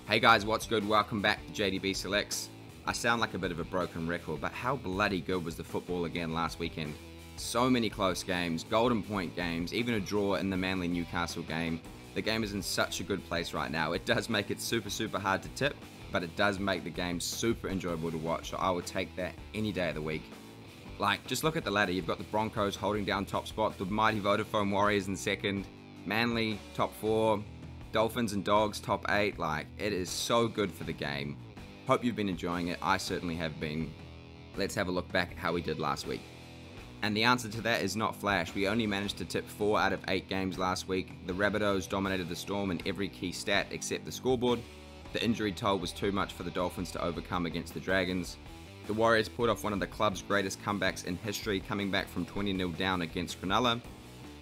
Hey guys, what's good? Welcome back to JDB Selects. I sound like a bit of a broken record, but how bloody good was the football again last weekend? So many close games, golden point games, even a draw in the Manly Newcastle game. The game is in such a good place right now. It does make it super hard to tip, but it does make the game super enjoyable to watch, so I would take that any day of the week. Like, just look at the ladder. You've got the Broncos holding down top spot, the mighty Vodafone Warriors in second, Manly top 4, Dolphins and Dogs top 8. Like, it is so good for the game. Hope you've been enjoying it. I certainly have been. Let's have a look back at how we did last week. And the answer to that is not flash. We only managed to tip 4 out of 8 games last week. The Rabbitohs dominated the Storm in every key stat except the scoreboard. The injury toll was too much for the Dolphins to overcome against the Dragons. The Warriors pulled off one of the club's greatest comebacks in history, coming back from 20-0 down against Cronulla.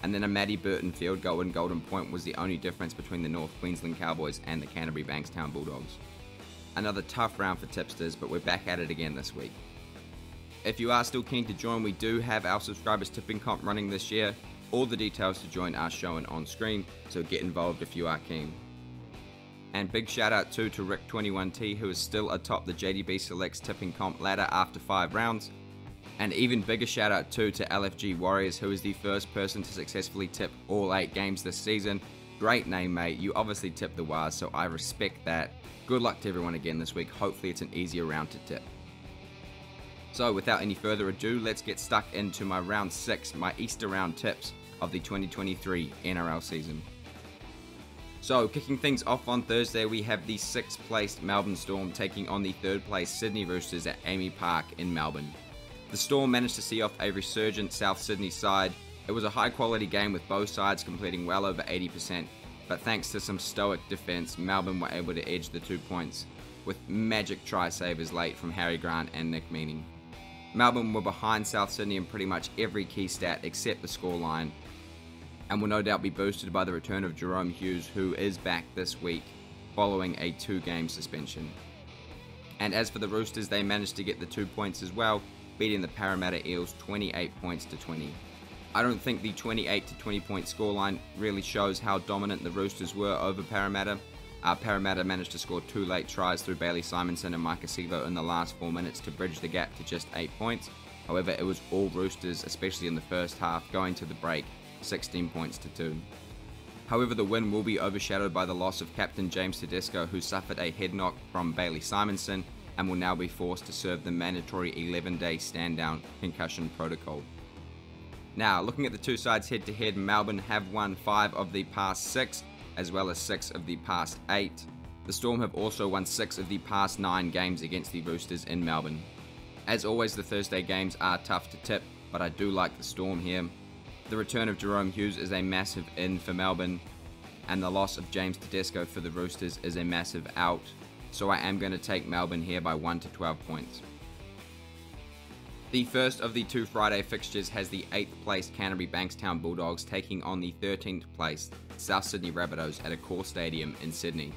And then a Matty Burton field goal in Golden Point was the only difference between the North Queensland Cowboys and the Canterbury Bankstown Bulldogs. Another tough round for tipsters, but we're back at it again this week. If you are still keen to join, we do have our subscribers tipping comp running this year. All the details to join are shown on screen, so get involved if you are keen. And big shout out too to Rick21T, who is still atop the JDB Selects tipping comp ladder after 5 rounds. And even bigger shout out too to LFG Warriors, who is the first person to successfully tip all 8 games this season. Great name, mate. You obviously tipped the Wars, so I respect that. Good luck to everyone again this week. Hopefully it's an easier round to tip. So without any further ado, let's get stuck into my round 6, my Easter round tips of the 2023 NRL season. So kicking things off on Thursday, we have the 6th placed Melbourne Storm taking on the 3rd placed Sydney Roosters at Amy Park in Melbourne. The Storm managed to see off a resurgent South Sydney side. It was a high quality game with both sides completing well over 80%, but thanks to some stoic defence, Melbourne were able to edge the 2 points, with magic try savers late from Harry Grant and Nick Meaney. Melbourne were behind South Sydney in pretty much every key stat except the scoreline, and will no doubt be boosted by the return of Jahrome Hughes, who is back this week following a 2-game suspension. And as for the Roosters, they managed to get the 2 points as well, beating the Parramatta Eels 28 points to 20. I don't think the 28 to 20 point scoreline really shows how dominant the Roosters were over Parramatta. Parramatta managed to score 2 late tries through Bailey Simonson and Micah Sivo in the last 4 minutes to bridge the gap to just 8 points. However, it was all Roosters, especially in the first half, going to the break 16 points to 2. However, the win will be overshadowed by the loss of captain James Tedesco, who suffered a head knock from Bailey Simonson and will now be forced to serve the mandatory 11-day stand-down concussion protocol. Now, looking at the two sides head-to-head, Melbourne have won 5 of the past 6, as well as 6 of the past 8. The Storm have also won 6 of the past 9 games against the Roosters in Melbourne. As always, the Thursday games are tough to tip, but I do like the Storm here. The return of Jahrome Hughes is a massive in for Melbourne, and the loss of James Tedesco for the Roosters is a massive out. So I am going to take Melbourne here by 1 to 12 points. The first of the 2 Friday fixtures has the 8th placed Canterbury Bankstown Bulldogs taking on the 13th placed South Sydney Rabbitohs at Accor Stadium in Sydney.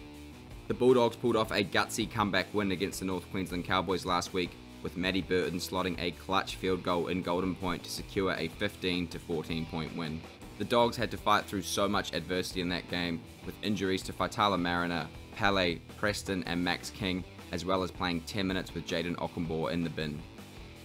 The Bulldogs pulled off a gutsy comeback win against the North Queensland Cowboys last week, with Matty Burton slotting a clutch field goal in Golden Point to secure a 15 to 14 point win. The Dogs had to fight through so much adversity in that game, with injuries to Faitala Mariner, Pele, Preston and Max King, as well as playing 10 minutes with Jaden Ockenbaugh in the bin.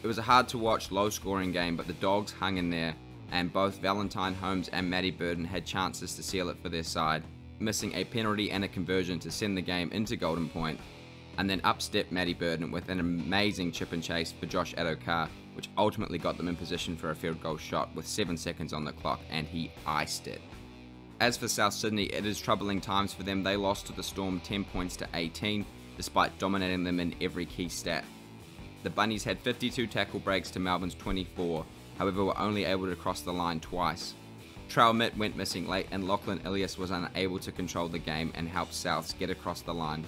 It was a hard to watch, low scoring game, but the Dogs hung in there, and both Valentine Holmes and Matty Burton had chances to seal it for their side, missing a penalty and a conversion to send the game into Golden Point, and then up stepped Matty Burton with an amazing chip and chase for Josh Adokar, which ultimately got them in position for a field goal shot with 7 seconds on the clock, and he iced it. As for South Sydney, it is troubling times for them. They lost to the Storm 10 points to 18, despite dominating them in every key stat. The Bunnies had 52 tackle breaks to Melbourne's 24, however were only able to cross the line twice. Trail Mitt went missing late, and Lachlan Ilias was unable to control the game and help Souths get across the line.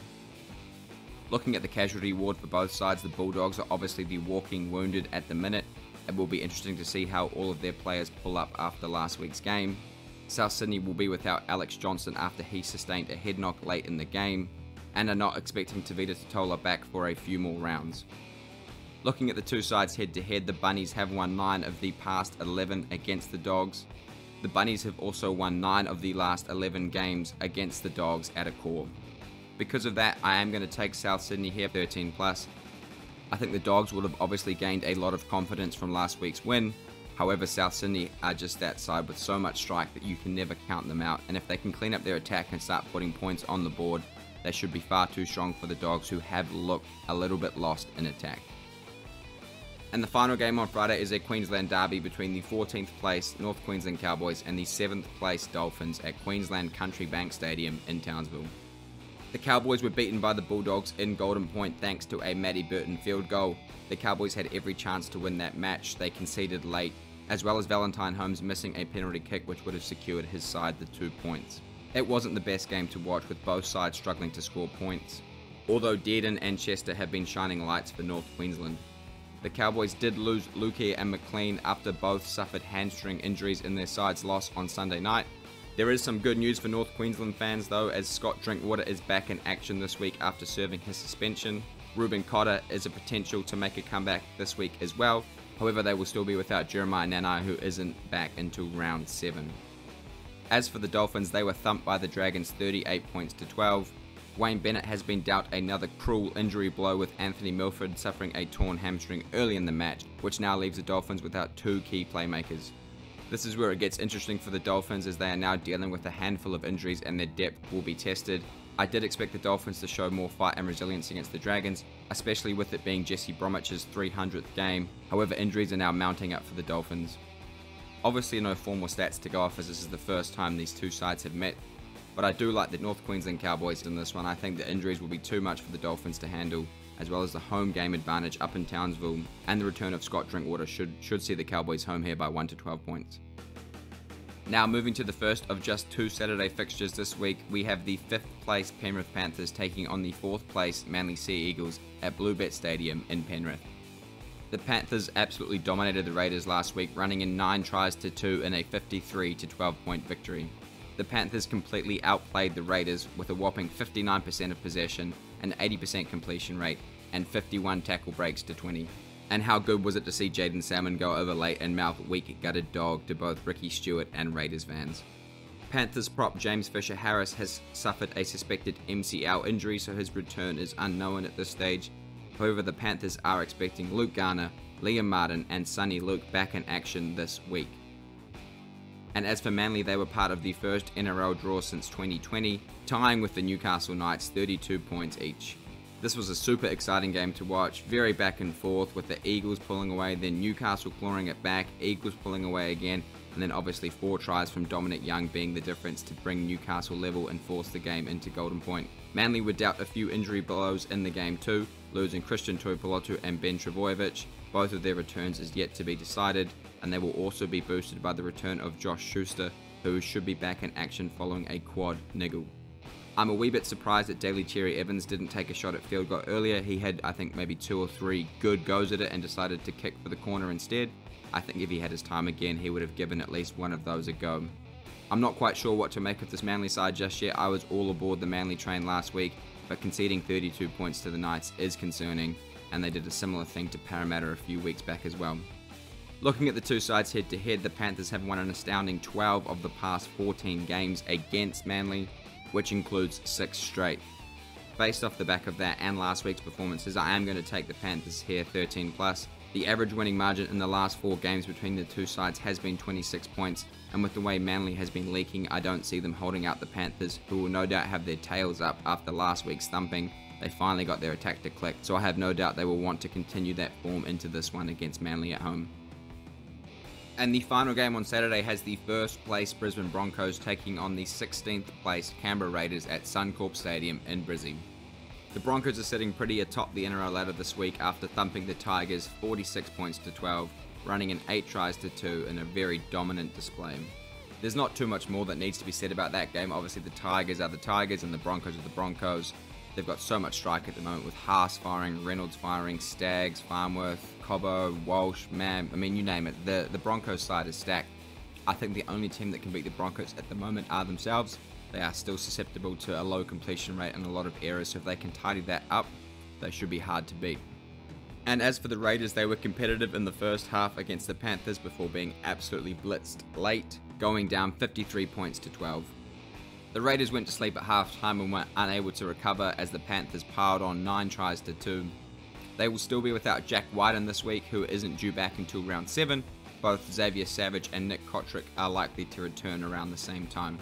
Looking at the casualty ward for both sides, the Bulldogs are obviously the walking wounded at the minute. It will be interesting to see how all of their players pull up after last week's game. South Sydney will be without Alex Johnson after he sustained a head knock late in the game, and are not expecting Tavita Totola back for a few more rounds. Looking at the two sides head-to-head, the Bunnies have won 9 of the past 11 against the Dogs. The Bunnies have also won 9 of the last 11 games against the Dogs at Accor. Because of that, I am going to take South Sydney here 13 plus. I think the Dogs would have obviously gained a lot of confidence from last week's win. However, South Sydney are just that side with so much strike that you can never count them out, and if they can clean up their attack and start putting points on the board, they should be far too strong for the Dogs, who have looked a little bit lost in attack. And the final game on Friday is a Queensland derby between the 14th place North Queensland Cowboys and the 7th place Dolphins at Queensland Country Bank Stadium in Townsville. The Cowboys were beaten by the Bulldogs in Golden Point thanks to a Matty Burton field goal. The Cowboys had every chance to win that match. They conceded late, as well as Valentine Holmes missing a penalty kick which would have secured his side the 2 points. It wasn't the best game to watch, with both sides struggling to score points, although Dearden and Chester have been shining lights for North Queensland. The Cowboys did lose Lukey and McLean after both suffered hamstring injuries in their side's loss on Sunday night. There is some good news for North Queensland fans though, as Scott Drinkwater is back in action this week after serving his suspension. Ruben Cotter is a potential to make a comeback this week as well. However, they will still be without Jeremiah Nanai, who isn't back until round 7. As for the Dolphins, they were thumped by the Dragons 38 points to 12. Wayne Bennett has been dealt another cruel injury blow, with Anthony Milford suffering a torn hamstring early in the match, which now leaves the Dolphins without 2 key playmakers. This is where it gets interesting for the Dolphins, as they are now dealing with a handful of injuries and their depth will be tested. I did expect the Dolphins to show more fight and resilience against the Dragons, especially with it being Jesse Bromwich's 300th game. However, injuries are now mounting up for the Dolphins. Obviously no formal stats to go off, as this is the first time these two sides have met, but I do like the North Queensland Cowboys in this one. I think the injuries will be too much for the Dolphins to handle, as well as the home game advantage up in Townsville, and the return of Scott Drinkwater should see the Cowboys home here by 1 to 12 points. Now moving to the first of just 2 Saturday fixtures this week, we have the 5th place Penrith Panthers taking on the 4th place Manly Sea Eagles at Bluebet Stadium in Penrith. The Panthers absolutely dominated the Raiders last week, running in 9 tries to 2 in a 53 to 12 point victory. The Panthers completely outplayed the Raiders with a whopping 59% of possession, an 80% completion rate, and 51 tackle breaks to 20. And how good was it to see Jaden Salmon go over late and mouth weak gutted dog to both Ricky Stewart and Raiders fans. Panthers prop James Fisher-Harris has suffered a suspected MCL injury, so his return is unknown at this stage. However, the Panthers are expecting Luke Garner, Liam Martin and Sonny Luke back in action this week. And as for Manly, they were part of the first NRL draw since 2020, tying with the Newcastle Knights 32 points each. This was a super exciting game to watch, very back and forth, with the Eagles pulling away, then Newcastle clawing it back, Eagles pulling away again, and then obviously 4 tries from Dominic Young being the difference to bring Newcastle level and force the game into Golden Point. Manly were dealt a few injury blows in the game too, losing Christian Tuipulotu and Ben Trebojevic. Both of their returns is yet to be decided, and they will also be boosted by the return of Josh Schuster, who should be back in action following a quad niggle. I'm a wee bit surprised that Daly Cherry Evans didn't take a shot at field goal earlier. He had, I think, maybe 2 or 3 good goes at it and decided to kick for the corner instead. I think if he had his time again, he would have given at least one of those a go. I'm not quite sure what to make of this Manly side just yet. I was all aboard the Manly train last week, but conceding 32 points to the Knights is concerning, and they did a similar thing to Parramatta a few weeks back as well. Looking at the two sides head to head, the Panthers have won an astounding 12 of the past 14 games against Manly, which includes 6 straight. Based off the back of that and last week's performances, I am going to take the Panthers here 13 plus. The average winning margin in the last 4 games between the two sides has been 26 points, and with the way Manly has been leaking, I don't see them holding out the Panthers, who will no doubt have their tails up after last week's thumping. They finally got their attack to click, so I have no doubt they will want to continue that form into this one against Manly at home. And the final game on Saturday has the 1st place Brisbane Broncos taking on the 16th place Canberra Raiders at Suncorp Stadium in Brisbane. The Broncos are sitting pretty atop the NRL ladder this week after thumping the Tigers 46 points to 12, running in 8 tries to 2 in a very dominant display. There's not too much more that needs to be said about that game. Obviously the Tigers are the Tigers and the Broncos are the Broncos. They've got so much strike at the moment, with Haas firing, Reynolds firing, Staggs, Farnworth, Cobbo, Walsh, Mam, I mean you name it. The Broncos side is stacked. I think the only team that can beat the Broncos at the moment are themselves. They are still susceptible to a low completion rate and a lot of errors, so if they can tidy that up, they should be hard to beat. And as for the Raiders, they were competitive in the first half against the Panthers before being absolutely blitzed late, going down 53 points to 12. The Raiders went to sleep at half-time and were unable to recover as the Panthers piled on 9 tries to 2. They will still be without Jack Whiten this week, who isn't due back until round 7. Both Xavier Savage and Nick Kotrick are likely to return around the same time.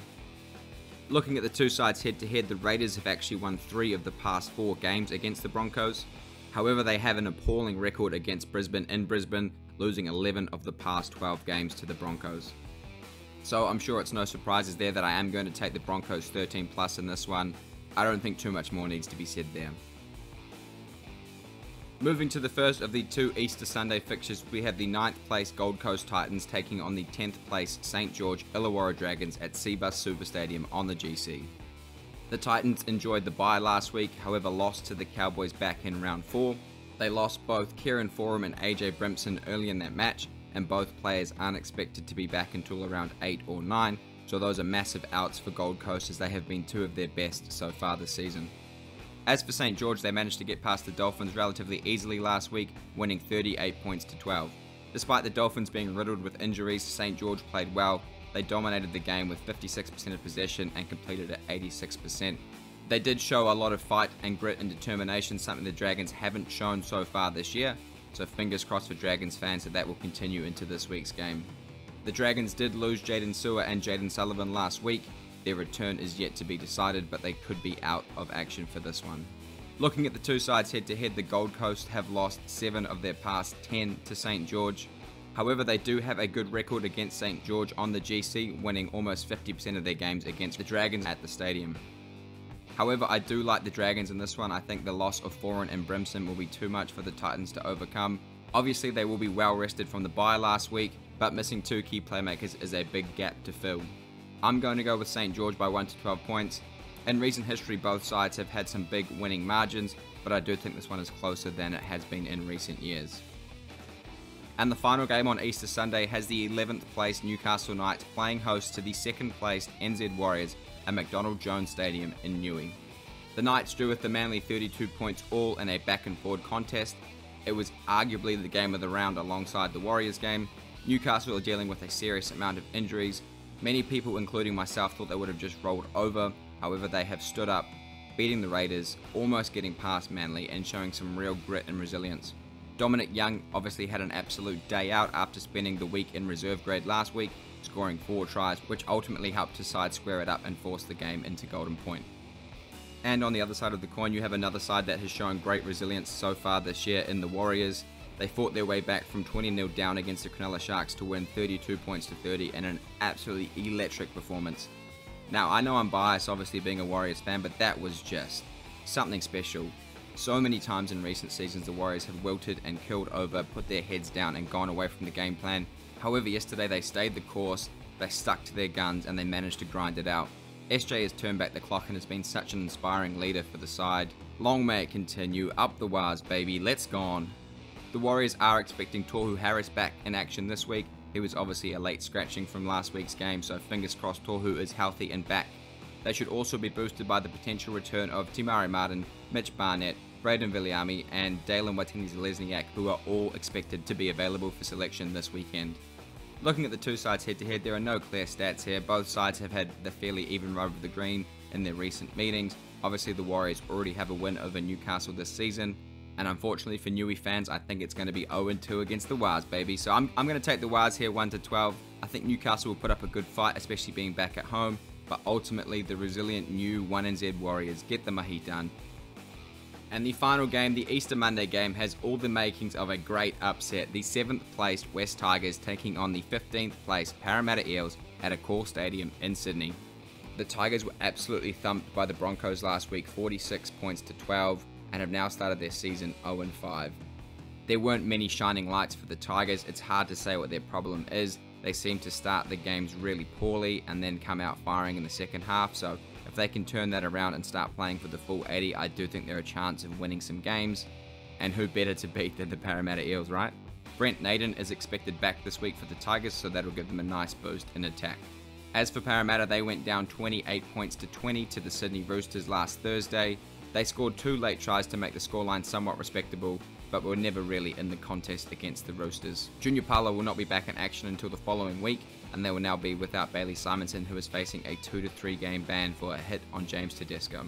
Looking at the two sides head-to-head, the Raiders have actually won 3 of the past 4 games against the Broncos. However, they have an appalling record against Brisbane in Brisbane, losing 11 of the past 12 games to the Broncos. So I'm sure it's no surprises there that I am going to take the Broncos 13 plus in this one. I don't think too much more needs to be said there. Moving to the first of the 2 Easter Sunday fixtures, we have the 9th place Gold Coast Titans taking on the 10th place St George Illawarra Dragons at Cbus Super Stadium on the GC. The Titans enjoyed the bye last week, however lost to the Cowboys back in round 4. They lost both Kieran Foran and AJ Brimson early in that match, and both players aren't expected to be back until around 8 or 9, so those are massive outs for Gold Coast as they have been 2 of their best so far this season. As for St George, they managed to get past the Dolphins relatively easily last week, winning 38 points to 12. Despite the Dolphins being riddled with injuries, St George played well. They dominated the game with 56% of possession and completed at 86%. They did show a lot of fight and grit and determination, something the Dragons haven't shown so far this year, so fingers crossed for Dragons fans that will continue into this week's game. The Dragons did lose Jaden Sewer and Jaden Sullivan last week. Their return is yet to be decided, but they could be out of action for this one. Looking at the two sides head-to-head, the Gold Coast have lost 7 of their past 10 to St George. However, they do have a good record against St George on the GC, winning almost 50% of their games against the Dragons at the stadium. However, I do like the Dragons in this one. I think the loss of Foran and Brimson will be too much for the Titans to overcome. Obviously, they will be well rested from the bye last week, but missing 2 key playmakers is a big gap to fill. I'm going to go with St George by 1 to 12 points. In recent history, both sides have had some big winning margins, but I do think this one is closer than it has been in recent years. And the final game on Easter Sunday has the 11th place Newcastle Knights playing host to the 2nd place NZ Warriors at McDonald Jones Stadium in Newey. The Knights drew with the Manly 32 points all in a back and forward contest. It was arguably the game of the round alongside the Warriors game. Newcastle are dealing with a serious amount of injuries. Many people, including myself, thought they would have just rolled over. However, they have stood up, beating the Raiders, almost getting past Manly and showing some real grit and resilience. Dominic Young obviously had an absolute day out after spending the week in reserve grade last week, scoring 4 tries, which ultimately helped his side square it up and force the game into Golden Point. And on the other side of the coin, you have another side that has shown great resilience so far this year in the Warriors. They fought their way back from 20-0 down against the Cronulla Sharks to win 32 points to 30 in an absolutely electric performance. Now, I know I'm biased, obviously being a Warriors fan, but that was just something special. So many times in recent seasons, the Warriors have wilted and killed over, put their heads down and gone away from the game plan. However, yesterday they stayed the course, they stuck to their guns and they managed to grind it out. SJ has turned back the clock and has been such an inspiring leader for the side. Long may it continue, up the Wars baby, let's go on. The Warriors are expecting Tohu Harris back in action this week. He was obviously a late scratching from last week's game, so fingers crossed Tohu is healthy and back. They should also be boosted by the potential return of Timari Martin, Mitch Barnett, Braden Viliami and Dalen Watini-Zelezniak, who are all expected to be available for selection this weekend. Looking at the two sides head-to-head, there are no clear stats here. Both sides have had the fairly even rub of the green in their recent meetings. Obviously, the Warriors already have a win over Newcastle this season. And unfortunately for Newey fans, I think it's going to be 0-2 against the Wars, baby. So I'm going to take the Wars here 1 to 12. I think Newcastle will put up a good fight, especially being back at home. But ultimately, the resilient new 1NZ Warriors get the mahi done. And the final game, the Easter Monday game, has all the makings of a great upset. The 7th placed West Tigers taking on the 15th placed Parramatta Eels at Accor Stadium in Sydney. The Tigers were absolutely thumped by the Broncos last week, 46 points to 12. And have now started their season 0-5. There weren't many shining lights for the Tigers. It's hard to say what their problem is. They seem to start the games really poorly and then come out firing in the second half. So if they can turn that around and start playing for the full 80, I do think they're a chance of winning some games. And who better to beat than the Parramatta Eels, right? Brent Naden is expected back this week for the Tigers, so that'll give them a nice boost in attack. As for Parramatta, they went down 28 points to 20 to the Sydney Roosters last Thursday. They scored 2 late tries to make the scoreline somewhat respectable, but were never really in the contest against the Roosters. Junior Paulo will not be back in action until the following week, and they will now be without Bailey Simonson, who is facing a 2 to 3 game ban for a hit on James Tedesco.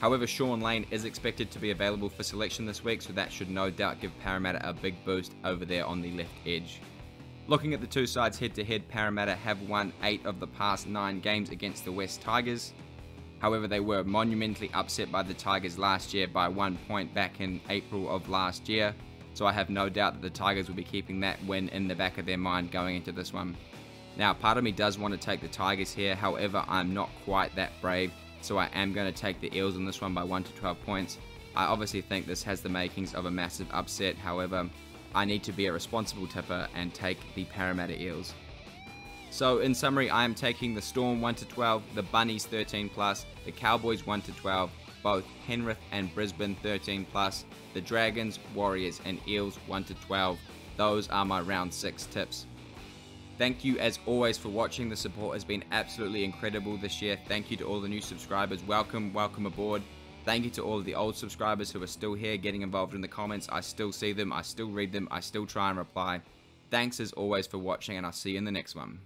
However, Sean Lane is expected to be available for selection this week, so that should no doubt give Parramatta a big boost over there on the left edge. Looking at the two sides head to head, Parramatta have won 8 of the past 9 games against the West Tigers. However, they were monumentally upset by the Tigers last year by 1 point back in April of last year, so I have no doubt that the Tigers will be keeping that win in the back of their mind going into this one. Now, part of me does want to take the Tigers here, however, I'm not quite that brave, so I am going to take the Eels in this one by 1 to 12 points. I obviously think this has the makings of a massive upset, however, I need to be a responsible tipper and take the Parramatta Eels. So in summary, I am taking the Storm 1 to 12, the Bunnies 13 plus, the Cowboys 1 to 12, both Penrith and Brisbane 13 plus, the Dragons, Warriors and Eels 1 to 12. Those are my round 6 tips. Thank you as always for watching. The support has been absolutely incredible this year. Thank you to all the new subscribers. Welcome aboard. Thank you to all of the old subscribers who are still here getting involved in the comments. I still see them, I still read them, I still try and reply. Thanks as always for watching, and I'll see you in the next one.